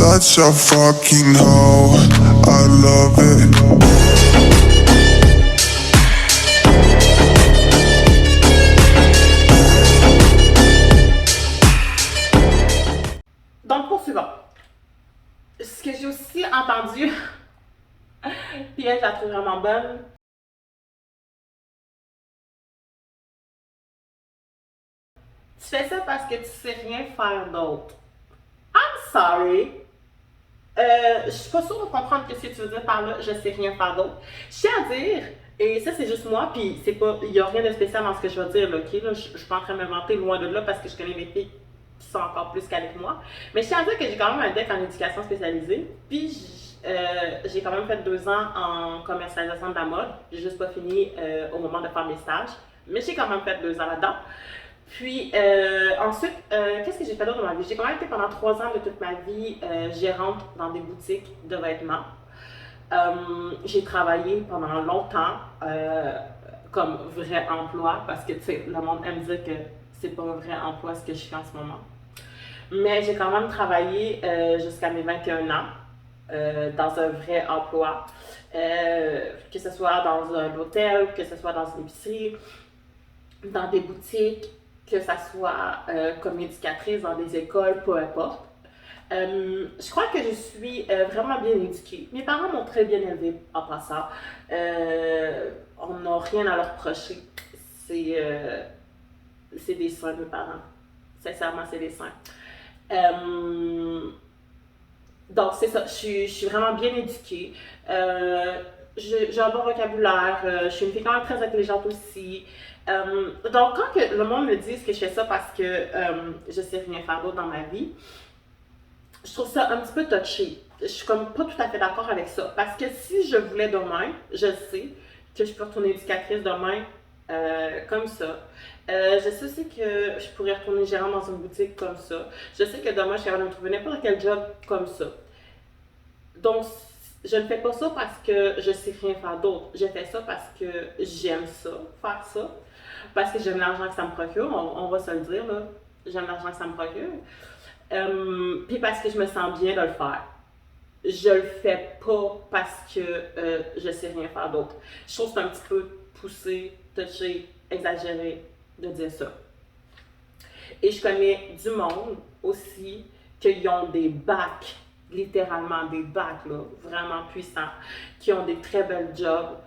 such a fucking hoe. I love it. Donc, poursuivons. Ce que j'ai aussi entendu, puis elle, je la trouve vraiment bonne. Tu fais ça parce que tu sais rien faire d'autre. I'm sorry. Je suis pas sûre de comprendre ce que tu veux dire par là, je sais rien faire d'autre. Je tiens à dire, et ça c'est juste moi, puis c'est pas, il y a rien de spécial dans ce que je vais dire, là, ok? Là, je suis pas en train de m'inventer loin de là parce que je connais des filles qui sont encore plus qu'avec moi. Mais je tiens à dire que j'ai quand même un deck en éducation spécialisée, puis j'ai quand même fait 2 ans en commercialisation de la mode. J'ai juste pas fini au moment de faire mes stages, mais j'ai quand même fait 2 ans là-dedans. Puis ensuite, qu'est-ce que j'ai fait d'autre dans ma vie? J'ai quand même été pendant 3 ans de toute ma vie gérante dans des boutiques de vêtements. J'ai travaillé pendant longtemps comme vrai emploi parce que tu sais, le monde aime dire que c'est pas un vrai emploi ce que je fais en ce moment. Mais j'ai quand même travaillé jusqu'à mes 21 ans dans un vrai emploi, que ce soit dans un hôtel, que ce soit dans une épicerie, dans des boutiques, que ce soit comme éducatrice dans des écoles, peu importe. Je crois que je suis vraiment bien éduquée. Mes parents m'ont très bien élevée en passant. On n'a rien à leur reprocher. C'est des saints, mes parents. Sincèrement, c'est des saints. Donc, c'est ça. Je suis vraiment bien éduquée. J'ai un bon vocabulaire. Je suis une fille quand même très intelligente aussi. Donc, quand que le monde me dit que je fais ça parce que je sais rien faire d'autre dans ma vie, je trouve ça un petit peu touché. Je suis comme pas tout à fait d'accord avec ça. Parce que si je voulais demain, je sais que je peux retourner éducatrice demain comme ça. Je sais aussi que je pourrais retourner gérante dans une boutique comme ça. Je sais que demain, je suis capable de me trouver n'importe quel job comme ça. Donc, je ne fais pas ça parce que je sais rien faire d'autre. Je fais ça parce que j'aime ça, faire ça. Parce que j'aime l'argent que ça me procure, on va se le dire, là. J'aime l'argent que ça me procure. Puis parce que je me sens bien de le faire. Je le fais pas parce que je sais rien faire d'autre. Je trouve que c'est un petit peu poussé, touché, exagéré de dire ça. Et je connais du monde aussi qui ont des bacs, littéralement des bacs là, vraiment puissants, qui ont des très belles jobs,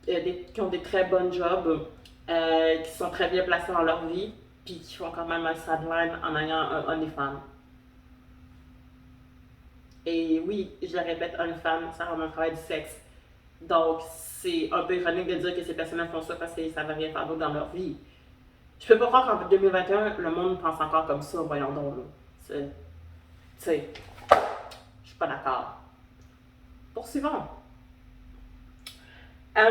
qui ont des très bonnes jobs, qui sont très bien placés dans leur vie, puis qui font quand même un sideline en ayant un OnlyFans. Et oui, je le répète, OnlyFans, ça rend un travail du sexe. Donc, c'est un peu ironique de dire que ces personnes font ça parce qu'ils ne savent rien faire d'autre dans leur vie. Je peux pas croire qu'en 2021, le monde pense encore comme ça, voyons donc. Tu sais, je suis pas d'accord. Poursuivons. Ah,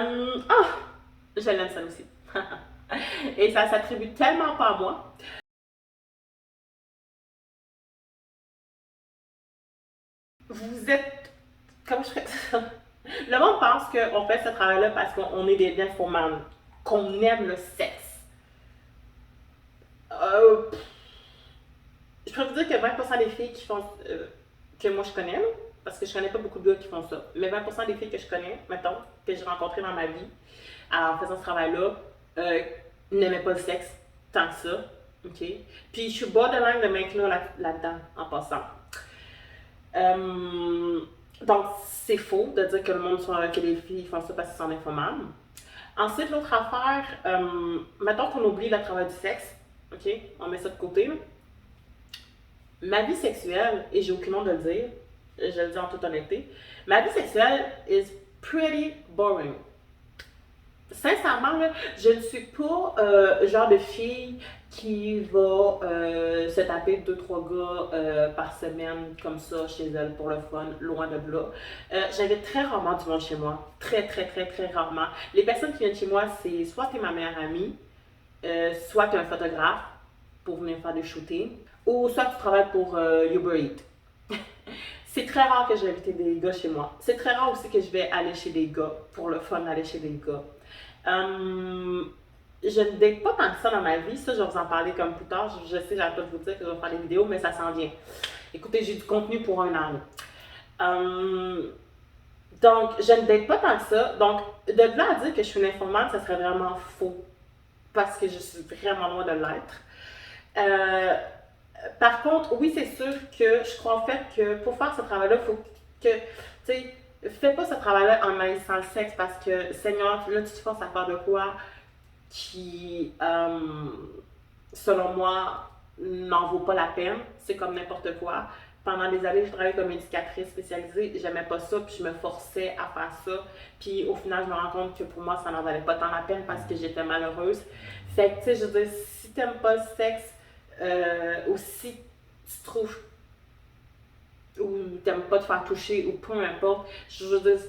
je l'aime ça aussi. Et ça s'attribue tellement pas à moi. Vous êtes. Comment je ferais ça? Le monde pense qu'on fait ce travail-là parce qu'on est des nymphomanes, qu'on aime le sexe. Euh, je peux vous dire que 20% des filles qui font. Que moi je connais, parce que je connais pas beaucoup de gars qui font ça, mais 20% des filles que je connais, mettons, que j'ai rencontrées dans ma vie, en faisant ce travail-là, n'aimaient pas le sexe tant que ça. OK? Puis je suis borderline de m'inclure là-dedans, en passant. Donc, c'est faux de dire que le monde soit, que les filles font ça parce qu'ils sont nymphomanes. Ensuite, l'autre affaire, mettons qu'on oublie le travail du sexe, OK? On met ça de côté. Là. Ma vie sexuelle, et j'ai aucun nom de le dire, je le dis en toute honnêteté, ma vie sexuelle is pretty boring. Sincèrement, là, je ne suis pas genre de fille qui va se taper 2-3 gars par semaine comme ça chez elle pour le fun, loin de là. J'avais très rarement du monde chez moi. Très, très, très, très rarement. Les personnes qui viennent chez moi, c'est soit t'es ma meilleure amie, soit t'es un photographe pour venir faire des shootings, ou soit tu travailles pour Uber Eats. C'est très rare que je vais inviter des gars chez moi. C'est très rare aussi que je vais aller chez des gars, pour le fun, aller chez des gars. je ne date pas tant que ça dans ma vie. Ça, je vais vous en parler comme plus tard. Je sais, j'arrête pas de vous dire que je vais faire des vidéos, mais ça s'en vient. Écoutez, j'ai du contenu pour un an. Donc, je ne date pas tant que ça. Donc, de là à dire que je suis une informante, ça serait vraiment faux. Parce que je suis vraiment loin de l'être. Euh, Par contre, oui, c'est sûr que je crois en fait que pour faire ce travail-là, il faut que, tu sais, fais pas ce travail-là en haïssant le sexe parce que, Seigneur, là, tu te forces à faire de quoi qui, selon moi, n'en vaut pas la peine. C'est comme n'importe quoi. Pendant des années, je travaillais comme éducatrice spécialisée. J'aimais pas ça, puis je me forçais à faire ça. Puis au final, je me rends compte que pour moi, ça n'en valait pas tant la peine parce que j'étais malheureuse. Fait que, tu sais, je veux dire, si t'aimes pas le sexe, ou si tu trouves ou t'aimes pas te faire toucher ou peu importe, je veux dire,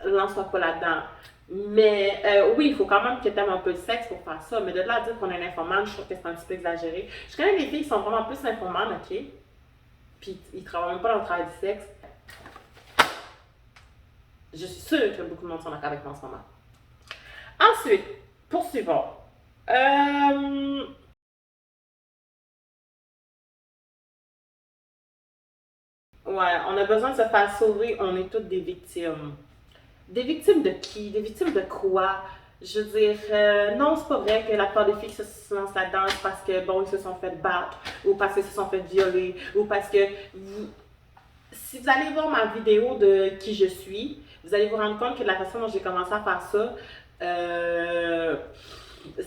lance-toi pas là-dedans. Mais oui, il faut quand même que tu aimes un peu le sexe pour faire ça. Mais de là à dire qu'on est informant, je trouve que c'est un petit peu exagéré. Je connais des filles qui sont vraiment plus informantes, ok? Puis ils travaillent même pas dans le travail du sexe. Je suis sûre que beaucoup de monde sont d'accord avec moi en ce moment. Ensuite, poursuivons. Euh, ouais, on a besoin de se faire sauver, on est toutes des victimes. Des victimes de qui? Des victimes de quoi? Je veux dire, non, c'est pas vrai que la plupart des filles qui se lancent là-dedans, c'est parce que, bon, ils se sont fait battre, ou parce qu'ils se sont fait violer, ou parce que si vous allez voir ma vidéo de qui je suis, vous allez vous rendre compte que de la façon dont j'ai commencé à faire ça, euh,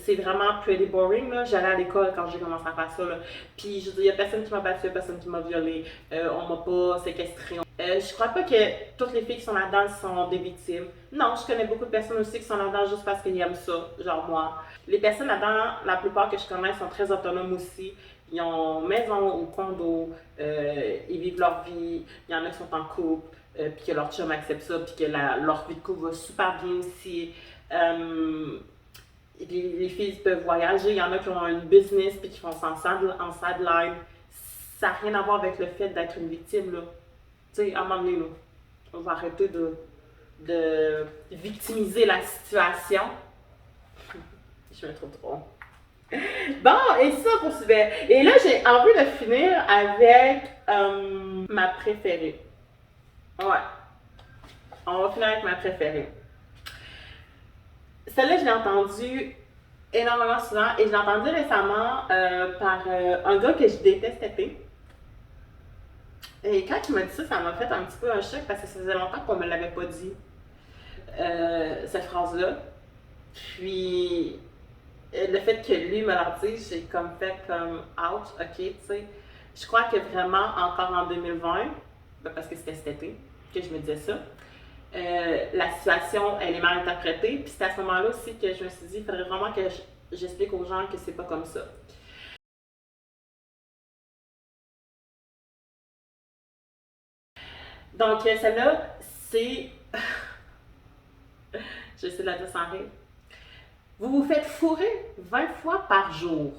c'est vraiment pretty boring. Là. J'allais à l'école quand j'ai commencé à faire ça. Là. Puis je veux dire, il n'y a personne qui m'a battu, il n'y a personne qui m'a violée, on m'a pas séquestré. Je crois pas que toutes les filles qui sont là-dedans sont des victimes. Non, je connais beaucoup de personnes aussi qui sont là-dedans juste parce qu'ils aiment ça, genre moi. Les personnes là-dedans, la plupart que je connais sont très autonomes aussi. Ils ont maison ou condo, ils vivent leur vie, il y en a qui sont en couple, puis que leur chum accepte ça, puis que leur vie de couple va super bien aussi. Les filles peuvent voyager, il y en a qui ont un business puis qui font ça en sideline. Ça n'a rien à voir avec le fait d'être une victime, là. Tu sais, à un moment donné, là, on va arrêter de victimiser la situation. Je me trouve trop. Bon, et ça poursuivait. Et là, j'ai envie de finir avec ma préférée. Ouais, on va finir avec ma préférée. Celle-là, je l'ai entendue énormément souvent et je l'ai entendue récemment par un gars que je déteste taper. Et quand il m'a dit ça, ça m'a fait un petit peu un choc parce que ça faisait longtemps qu'on me l'avait pas dit, cette phrase-là. Puis, le fait que lui me l'a dit, j'ai comme fait comme out, ok, tu sais. Je crois que vraiment, encore en 2020, parce que c'était cet été que je me disais ça, la situation, elle est mal interprétée. Puis c'est à ce moment-là aussi que je me suis dit, il faudrait vraiment que j'explique aux gens que c'est pas comme ça. Donc, celle-là, c'est. J'essaie de la dire sans rire. Vous vous faites fourrer 20 fois par jour.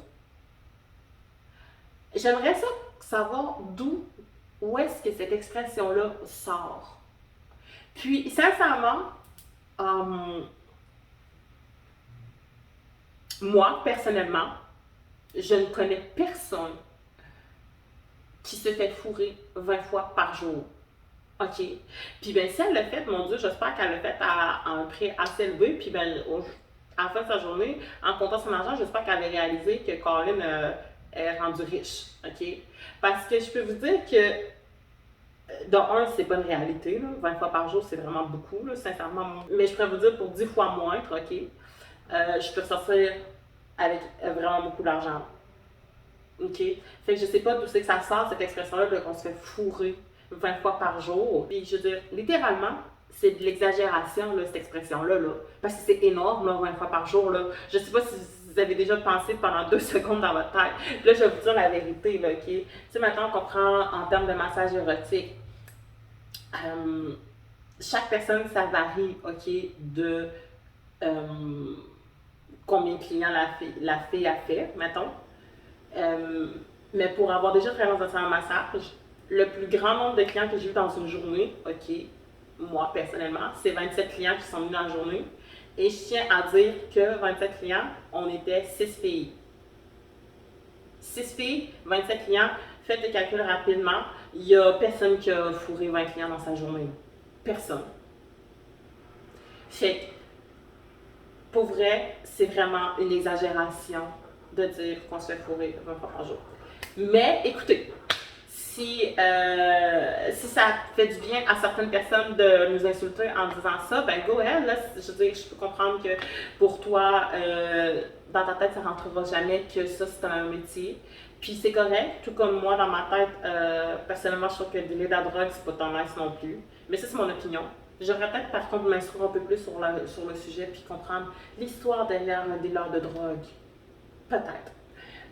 J'aimerais ça savoir où est-ce que cette expression-là sort. Puis, sincèrement, euh, moi, personnellement, je ne connais personne qui se fait fourrer 20 fois par jour. OK. Puis ben si elle l'a fait, mon Dieu, j'espère qu'elle l'a fait à un prix assez élevé. Puis ben à la fin de sa journée, en comptant son argent, j'espère qu'elle avait réalisé que Colin est rendue riche. OK? Parce que je peux vous dire que dans un, c'est pas une réalité. Là. 20 fois par jour, c'est vraiment beaucoup, là, sincèrement. Mais je pourrais vous dire pour 10 fois moins, OK? Je peux sortir avec vraiment beaucoup d'argent. OK? Fait que je sais pas d'où c'est que ça sort, cette expression-là, qu'on se fait fourrer 20 fois par jour. Puis je veux dire, littéralement, c'est de l'exagération, là, cette expression-là. Là. Parce que c'est énorme, là, 20 fois par jour. Là. Je sais pas si vous avez déjà pensé pendant 2 secondes dans votre tête. Là, je vais vous dire la vérité, là, OK? Tu sais, maintenant qu'on prend en termes de massage érotique, chaque personne, ça varie, OK, de combien de clients la fille a fait, mettons. Mais pour avoir déjà travaillé dans un massage, le plus grand nombre de clients que j'ai eu dans une journée, OK, moi personnellement, c'est 27 clients qui sont venus dans la journée. Et je tiens à dire que 27 clients, on était 6 filles. 6 filles, 27 clients, faites les calculs rapidement. Il n'y a personne qui a fourré 20 clients dans sa journée. Personne. Fait que, pour vrai, c'est vraiment une exagération de dire qu'on se fait fourrer 20 fois par jour. Mais écoutez, si ça fait du bien à certaines personnes de nous insulter en disant ça, ben go ahead, là, je veux dire, je peux comprendre que pour toi, dans ta tête, ça ne rentrera jamais que ça, c'est un métier. Puis c'est correct, tout comme moi, dans ma tête, personnellement, je trouve que le dealer de la drogue, c'est pas tant nice non plus. Mais ça, c'est mon opinion. J'aimerais peut-être, par contre, m'instruire un peu plus sur le sujet, puis comprendre l'histoire derrière un dealer de drogue. Peut-être.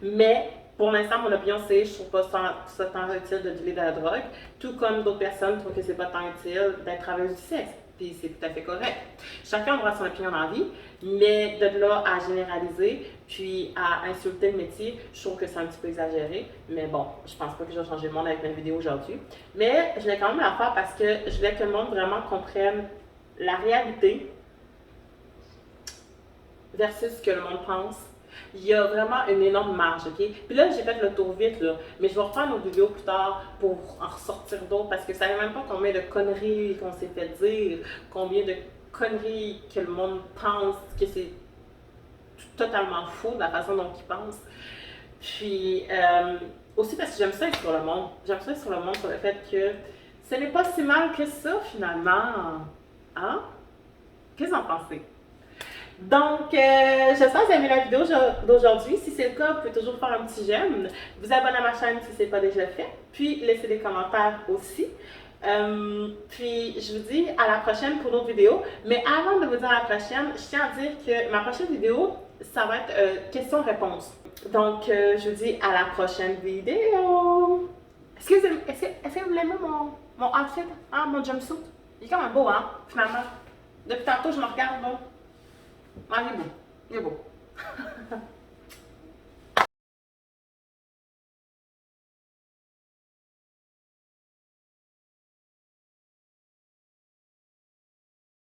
Mais pour l'instant, mon opinion, c'est je trouve pas ça tant utile de dealer de la drogue, tout comme d'autres personnes trouvent que c'est pas tant utile d'être travailleuse du sexe. Puis c'est tout à fait correct. Chacun aura son opinion dans la vie, mais de là à généraliser, puis à insulter le métier, je trouve que c'est un petit peu exagéré. Mais bon, je pense pas que je vais changer le monde avec ma vidéo aujourd'hui. Mais je voulais quand même la faire parce que je voulais que le monde vraiment comprenne la réalité versus ce que le monde pense. Il y a vraiment une énorme marge, ok? Puis là, j'ai fait le tour vite, là, mais je vais refaire nos vidéos plus tard pour en ressortir d'autres parce que ça ne savez même pas combien de conneries qu'on s'est fait dire, combien de conneries que le monde pense que c'est totalement faux de la façon dont ils pensent. Puis, aussi parce que j'aime ça être sur le monde. J'aime ça être sur le monde sur le fait que ce n'est pas si mal que ça, finalement. Hein? Qu'est-ce que vous en pensez? Donc, j'espère que vous avez aimé la vidéo d'aujourd'hui. Si c'est le cas, vous pouvez toujours faire un petit j'aime, vous abonner à ma chaîne si ce n'est pas déjà fait, puis laisser des commentaires aussi. Puis, je vous dis à la prochaine pour d'autres vidéos. Mais avant de vous dire à la prochaine, je tiens à dire que ma prochaine vidéo, ça va être questions-réponses. Donc, je vous dis à la prochaine vidéo. Est-ce que vous l'aimez mon outfit, hein, mon jumpsuit? Il est quand même beau, hein, finalement. Depuis tantôt, je me regarde, là. Ah, il est beau. Il est beau.